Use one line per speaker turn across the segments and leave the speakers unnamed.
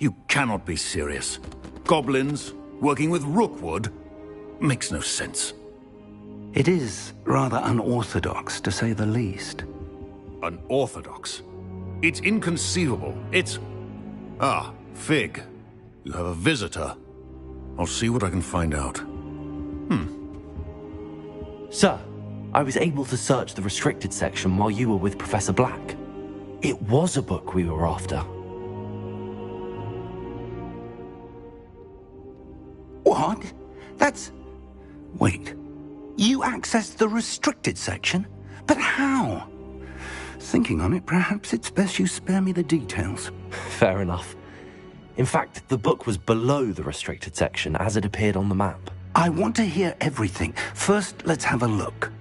You cannot be serious. Goblins working with Rookwood? Makes no sense.
It is rather unorthodox, to say the least.
Unorthodox? It's inconceivable. It's... Ah, Fig. You have a visitor. I'll see what I can find out.
Sir, I was able to search the restricted section while you were with Professor Black. It was a book we were after.
What? That's... Wait. You accessed the restricted section? But how? Thinking on it, perhaps it's best you spare me the details.
Fair enough. In fact, the book was below the restricted section as it appeared on the map.
I want to hear everything. First, let's have a look.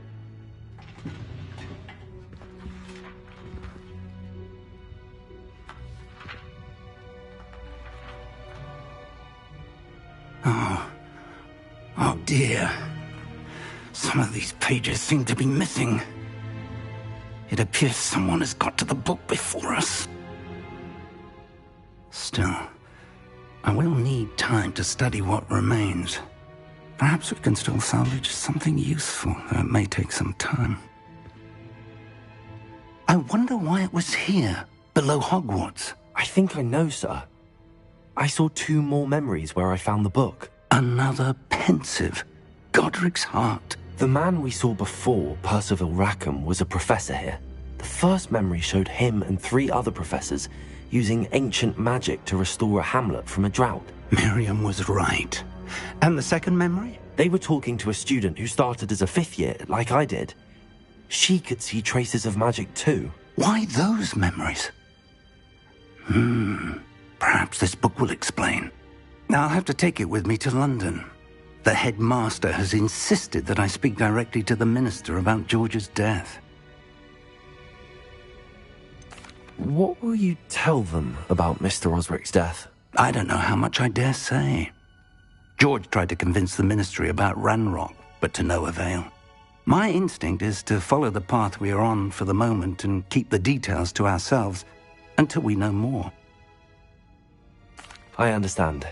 Oh dear. Some of these pages seem to be missing. It appears someone has got to the book before us. Still, I will need time to study what remains. Perhaps we can still salvage something useful, though it may take some time. I wonder why it was here, below Hogwarts.
I think I know, sir. I saw 2 more memories where I found the book.
Another pensive. Godric's heart.
The man we saw before, Percival Rackham, was a professor here. The first memory showed him and 3 other professors using ancient magic to restore a hamlet from a drought.
Miriam was right. And the second memory?
They were talking to a student who started as a 5th year, like I did. She could see traces of magic too.
Why those memories? Perhaps this book will explain. I'll have to take it with me to London. The headmaster has insisted that I speak directly to the minister about George's death.
What will you tell them about Mr. Osric's death?
I don't know how much I dare say. George tried to convince the ministry about Ranrock, but to no avail. My instinct is to follow the path we are on for the moment and keep the details to ourselves until we know more.
I understand.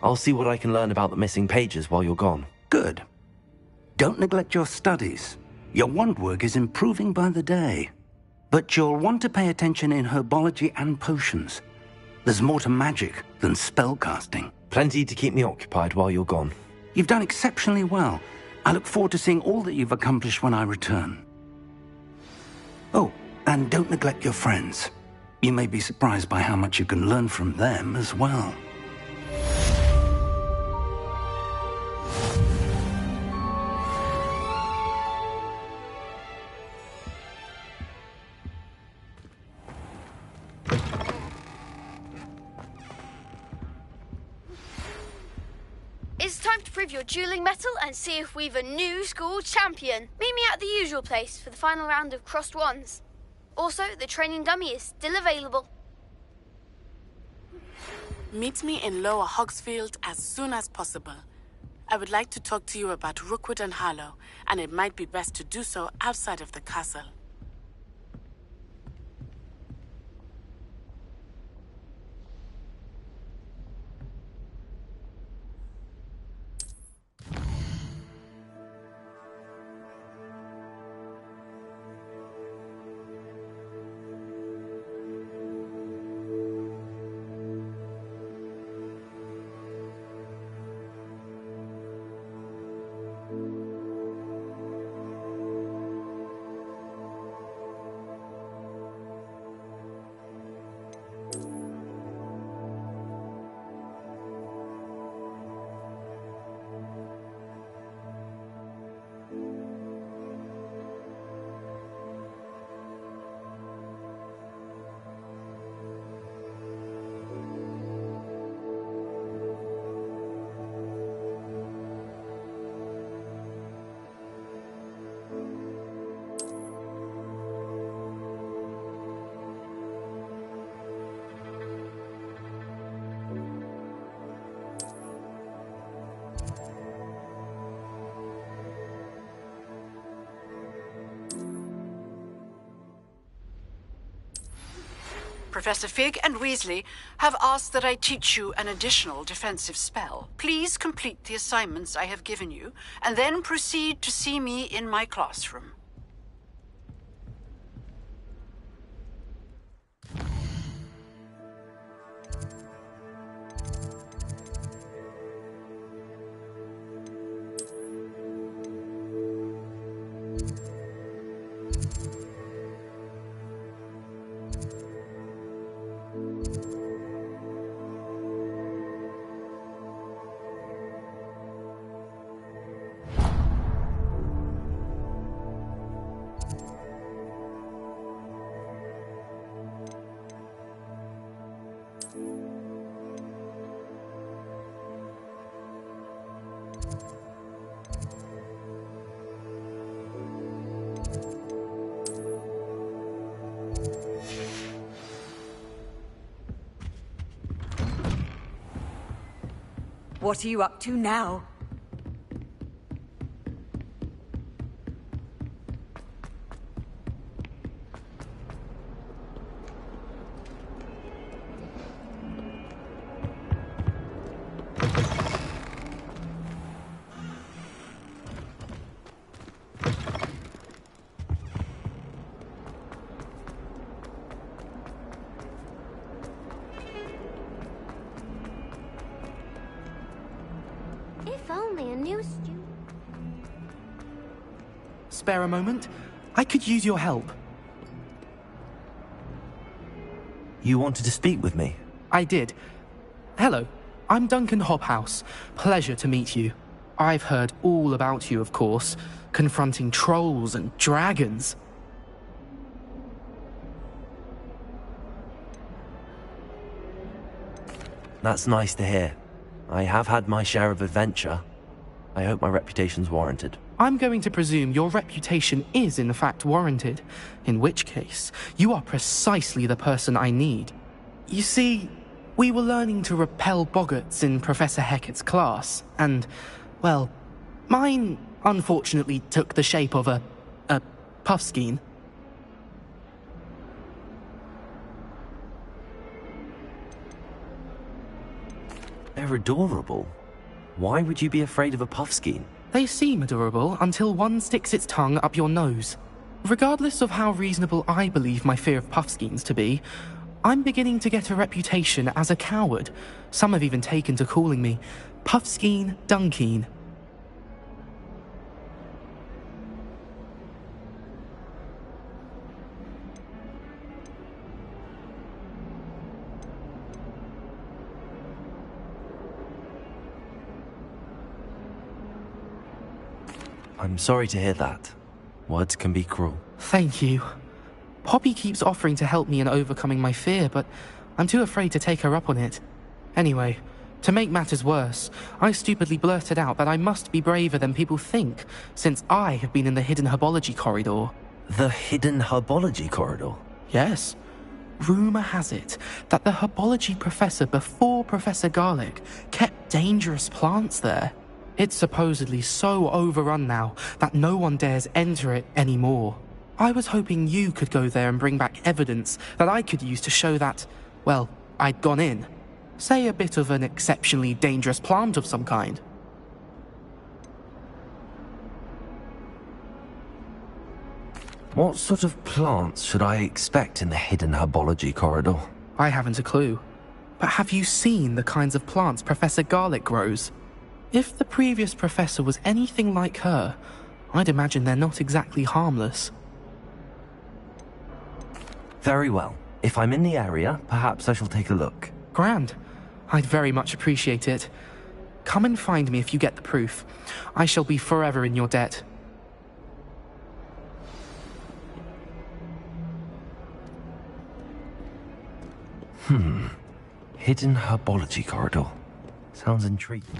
I'll see what I can learn about the missing pages while you're gone.
Good. Don't neglect your studies. Your wand work is improving by the day. But you'll want to pay attention in herbology and potions. There's more to magic than spellcasting.
Plenty to keep me occupied while you're gone.
You've done exceptionally well. I look forward to seeing all that you've accomplished when I return. Oh, and don't neglect your friends. You may be surprised by how much you can learn from them as well.
It's time to prove your dueling mettle and see if we've a new school champion. Meet me at the usual place for the final round of crossed wands. Also, the training dummy is still available.
Meet me in Lower Hogsfield as soon as possible. I would like to talk to you about Rookwood and Harlow, and it might be best to do so outside of the castle.
Professor Fig and Weasley have asked that I teach you an additional defensive spell. Please complete the assignments I have given you, and then proceed to see me in my classroom.
What are you up to now?
If only a new student.
Spare a moment? I could use your help.
You wanted to speak with me?
I did. Hello, I'm Duncan Hobhouse. Pleasure to meet you. I've heard all about you, of course, confronting trolls and dragons.
That's nice to hear. I have had my share of adventure. I hope my reputation's warranted.
I'm going to presume your reputation is in fact warranted, in which case, you are precisely the person I need. You see, we were learning to repel boggarts in Professor Hecat's class, and, well, mine unfortunately took the shape of a puffskein.
They're adorable. Why would you be afraid of a puffskein?
They seem adorable until one sticks its tongue up your nose. Regardless of how reasonable I believe my fear of puffskeins to be, I'm beginning to get a reputation as a coward. Some have even taken to calling me Puffskein Dunkeen.
I'm sorry to hear that. Words can be cruel.
Thank you. Poppy keeps offering to help me in overcoming my fear, but I'm too afraid to take her up on it. Anyway, to make matters worse, I stupidly blurted out that I must be braver than people think, since I have been in the hidden herbology corridor.
The hidden herbology corridor?
Yes. Rumour has it that the herbology professor before Professor Garlic kept dangerous plants there. It's supposedly so overrun now that no one dares enter it anymore. I was hoping you could go there and bring back evidence that I could use to show that, well, I'd gone in. Say a bit of an exceptionally dangerous plant of some kind.
What sort of plants should I expect in the hidden herbology corridor?
I haven't a clue. But have you seen the kinds of plants Professor Garlic grows? If the previous professor was anything like her, I'd imagine they're not exactly harmless.
Very well. If I'm in the area, perhaps I shall take a look.
Grand. I'd very much appreciate it. Come and find me if you get the proof. I shall be forever in your debt.
Hidden herbology corridor. Sounds intriguing.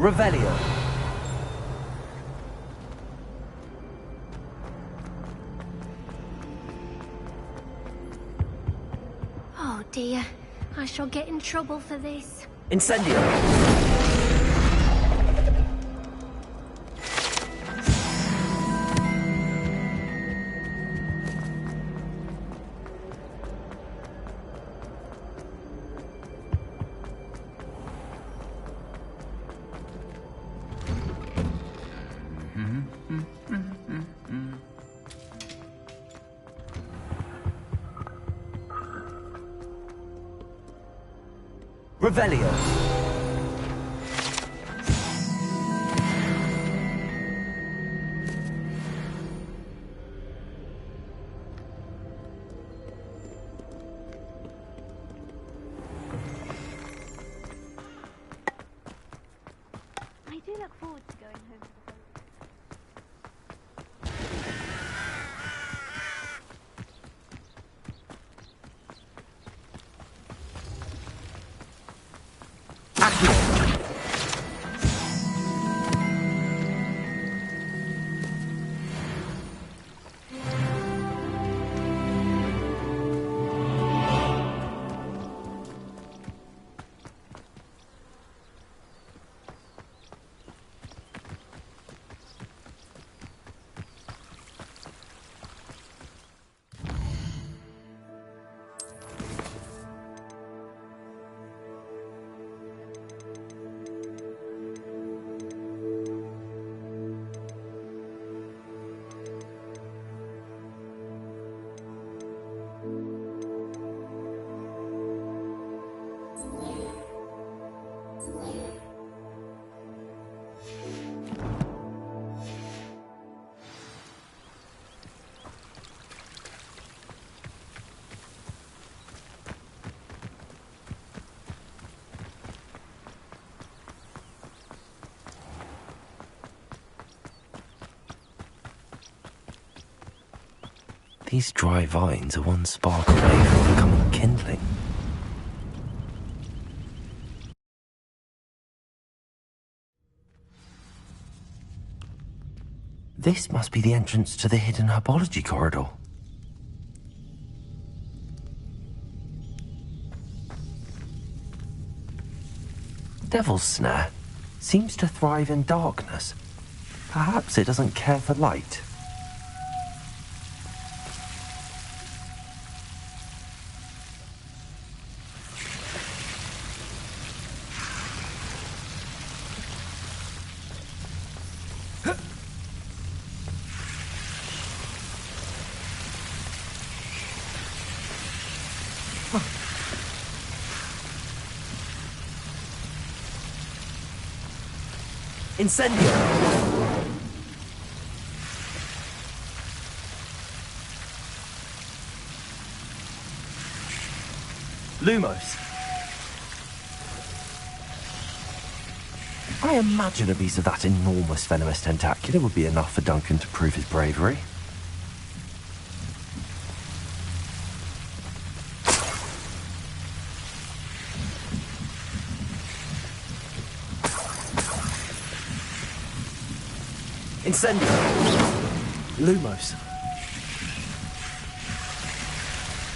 Revelio.
Oh dear, I shall get in trouble for this.
Incendio. Revelio.
I do look forward to going home to the
These dry vines are one spark away from becoming kindling. This must be the entrance to the hidden herbology corridor. Devil's Snare seems to thrive in darkness. Perhaps it doesn't care for light. Incendio! Lumos. I imagine a piece of that enormous venomous tentacula would be enough for Duncan to prove his bravery. Incendio! Lumos.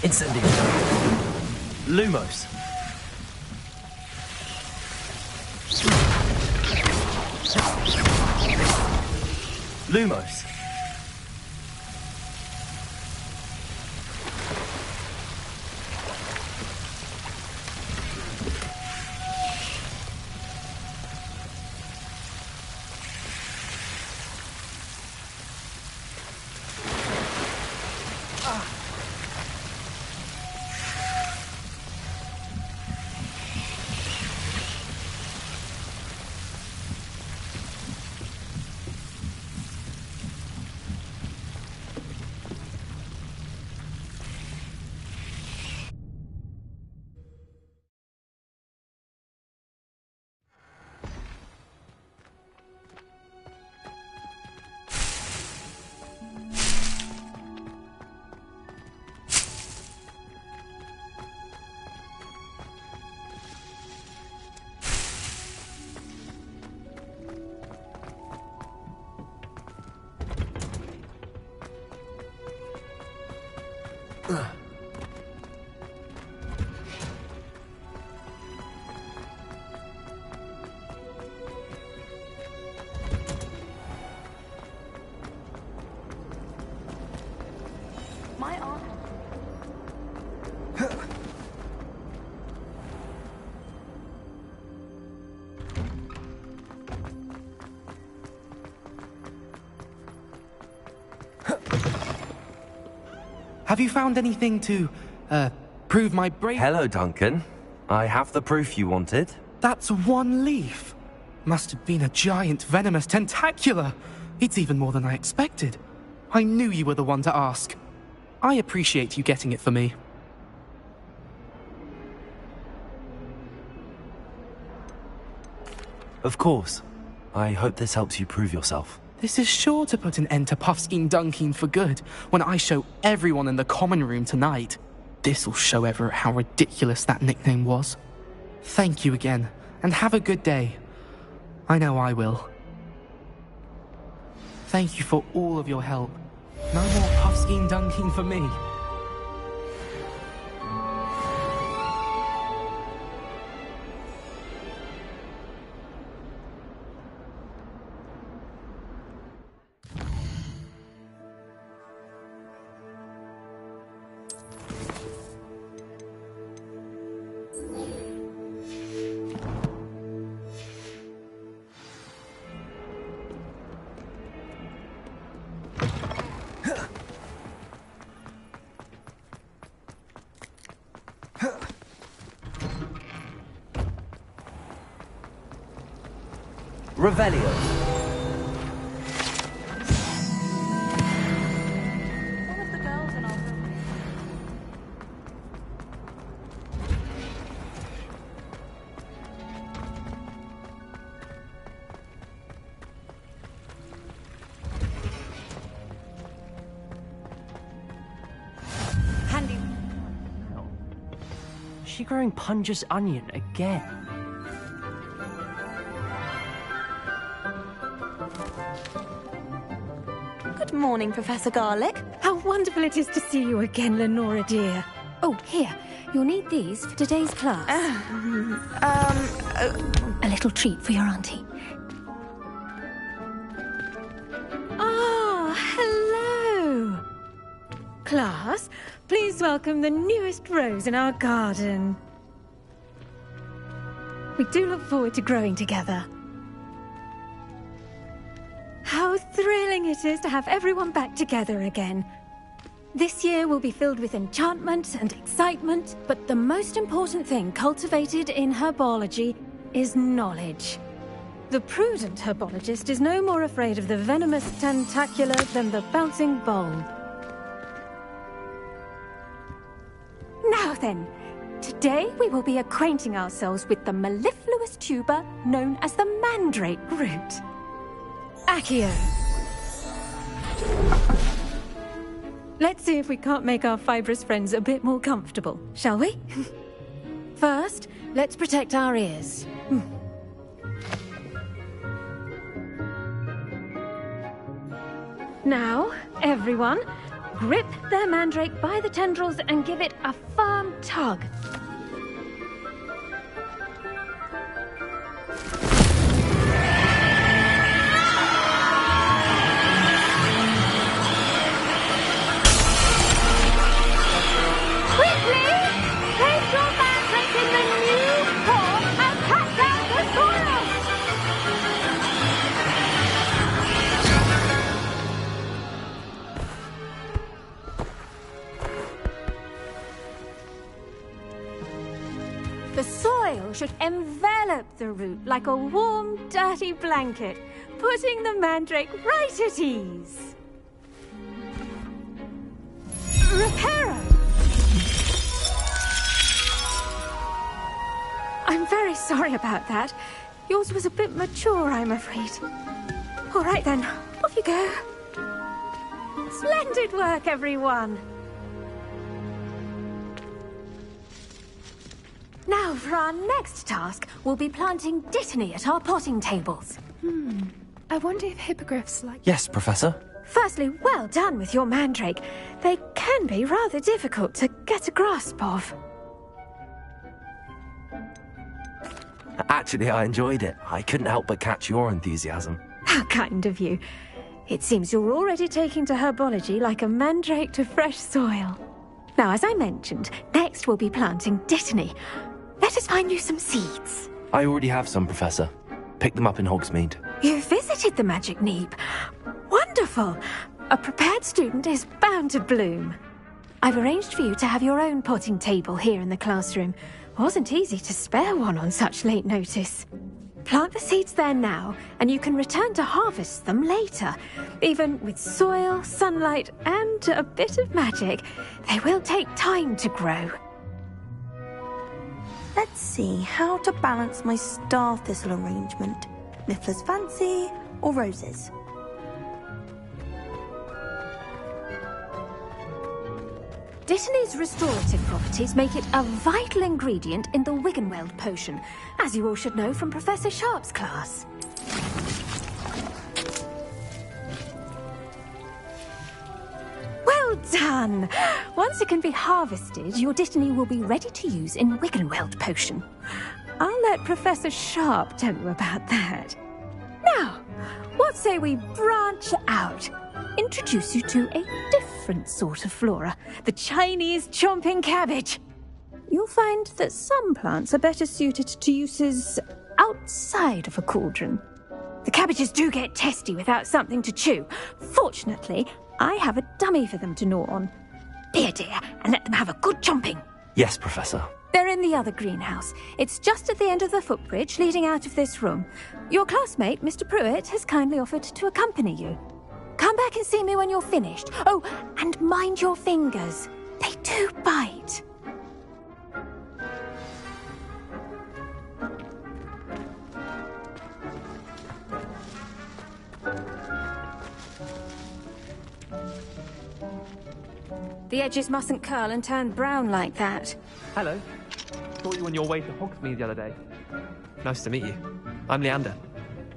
Incendio! Lumos. Lumos.
My arm.
Have you found anything to, prove my bravery?
Hello, Duncan. I have the proof you wanted.
That's one leaf. Must have been a giant venomous tentacula. It's even more than I expected. I knew you were the one to ask. I appreciate you getting it for me.
Of course. I hope this helps you prove yourself.
This is sure to put an end to Puffskein Dunkin for good when I show everyone in the common room tonight. This'll show Everett how ridiculous that nickname was. Thank you again, and have a good day. I know I will. Thank you for all of your help. No more Puffskein Dunkin for me.
Revelio.
One of the girls in our building.
Handy.
Is she growing Punja's onion again?
Good morning, Professor Garlic. How wonderful it is to see you again, Lenora dear.
Oh, here. You'll need these for today's class. A little treat for your auntie.
Ah, hello. Class, please welcome the newest rose in our garden. We do look forward to growing together. How thrilling it is to have everyone back together again. This year will be filled with enchantment and excitement, but the most important thing cultivated in herbology is knowledge. The prudent herbologist is no more afraid of the venomous tentacula than the bouncing bowl. Now then, today we will be acquainting ourselves with the mellifluous tuber known as the mandrake root. Accio. Let's see if we can't make our fibrous friends a bit more comfortable, shall we? First, let's protect our ears. Now, everyone, grip their mandrake by the tendrils and give it a firm tug. The soil should envelop the root like a warm, dirty blanket, putting the mandrake right at ease. Reparo! I'm very sorry about that. Yours was a bit mature, I'm afraid. All right then, off you go. Splendid work, everyone. Now, for our next task, we'll be planting dittany at our potting tables.
I wonder if hippogriffs like...
Yes, Professor.
Firstly, well done with your mandrake. They can be rather difficult to get a grasp of.
Actually, I enjoyed it. I couldn't help but catch your enthusiasm.
How kind of you. It seems you're already taking to herbology like a mandrake to fresh soil. Now, as I mentioned, next we'll be planting dittany. Let us find you some seeds.
I already have some, Professor. Pick them up in Hogsmeade.
You visited the Magic Neep. Wonderful! A prepared student is bound to bloom. I've arranged for you to have your own potting table here in the classroom. Wasn't easy to spare one on such late notice. Plant the seeds there now, and you can return to harvest them later. Even with soil, sunlight, and a bit of magic, they will take time to grow.
Let's see how to balance my star thistle arrangement. Niffler's Fancy or roses?
Dittany's restorative properties make it a vital ingredient in the Wiggenweld potion, as you all should know from Professor Sharp's class. Well done! Once it can be harvested, your Dittany will be ready to use in Wiggenweld potion. I'll let Professor Sharp tell you about that. Now, what say we branch out? Introduce you to a different sort of flora, the Chinese chomping cabbage. You'll find that some plants are better suited to uses outside of a cauldron. The cabbages do get testy without something to chew. Fortunately, I have a dummy for them to gnaw on. Be a dear and let them have a good chomping.
Yes, Professor.
They're in the other greenhouse. It's just at the end of the footbridge leading out of this room. Your classmate, Mr. Pruitt, has kindly offered to accompany you. Come back and see me when you're finished. Oh, and mind your fingers. They do bite. The edges mustn't curl and turn brown like that.
Hello. Thought you were on your way to Hogsmeade the other day. Nice to meet you. I'm Leander.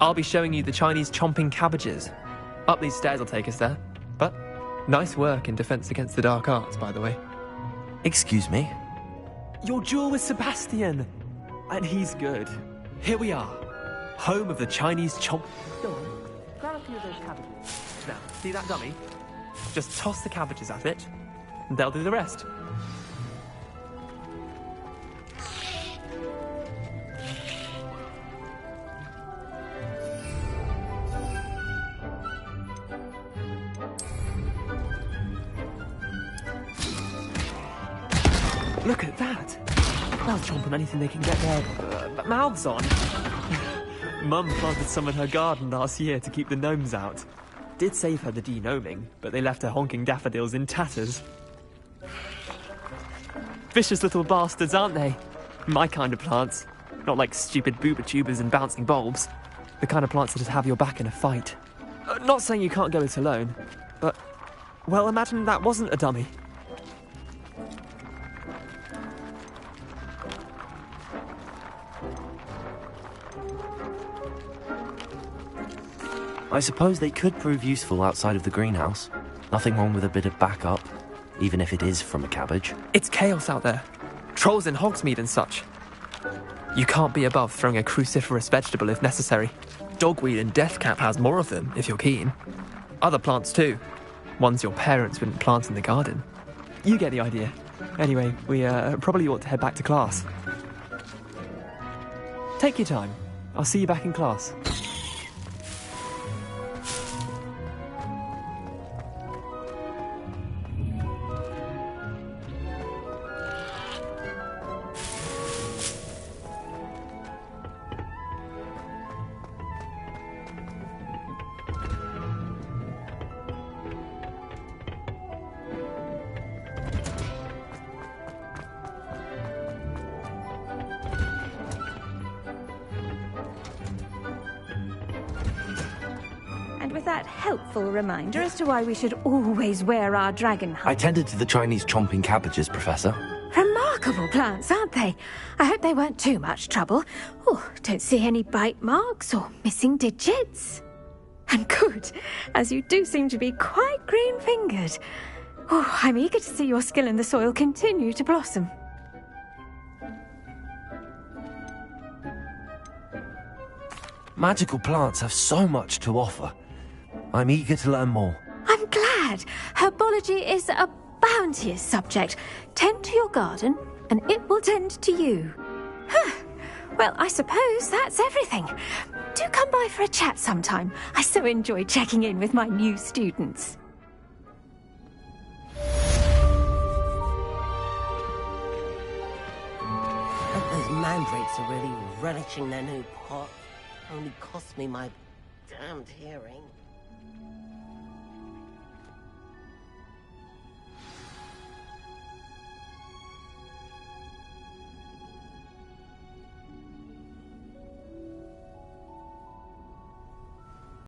I'll be showing you the Chinese chomping cabbages. Up these stairs will take us there. But nice work in defense against the dark arts, by the way.
Excuse me?
Your duel with Sebastian. And he's good. Here we are. Home of the Chinese chomp... Go on. Grab a few of those cabbages. Now, see that dummy? Just toss the cabbages at it, and they'll do the rest. Look at that! They'll chomp on anything they can get their mouths on. Mum planted some in her garden last year to keep the gnomes out. Did save her the de-gnoming, but they left her honking daffodils in tatters. Vicious little bastards, aren't they? My kind of plants. Not like stupid booba tubers and bouncing bulbs. The kind of plants that just have your back in a fight. Not saying you can't go it alone, but... well, imagine that wasn't a dummy.
I suppose they could prove useful outside of the greenhouse. Nothing wrong with a bit of backup, even if it is from a cabbage.
It's chaos out there. Trolls in Hogsmeade and such. You can't be above throwing a cruciferous vegetable if necessary. Dogweed and deathcap has more of them, if you're keen. Other plants too. Ones your parents wouldn't plant in the garden. You get the idea. Anyway, we probably ought to head back to class. Take your time. I'll see you back in class.
Helpful reminder as to why we should always wear our dragon hide.
I tended to the Chinese chomping cabbages, Professor.
Remarkable plants, aren't they? I hope they weren't too much trouble. Oh, don't see any bite marks or missing digits. And good, as you do seem to be quite green-fingered. Oh, I'm eager to see your skill in the soil continue to blossom.
Magical plants have so much to offer. I'm eager to learn more.
I'm glad. Herbology is a bounteous subject. Tend to your garden, and it will tend to you. Huh. Well, I suppose that's everything. Do come by for a chat sometime. I so enjoy checking in with my new students.
Those mandrakes are really relishing their new pot. Only cost me my damned hearing.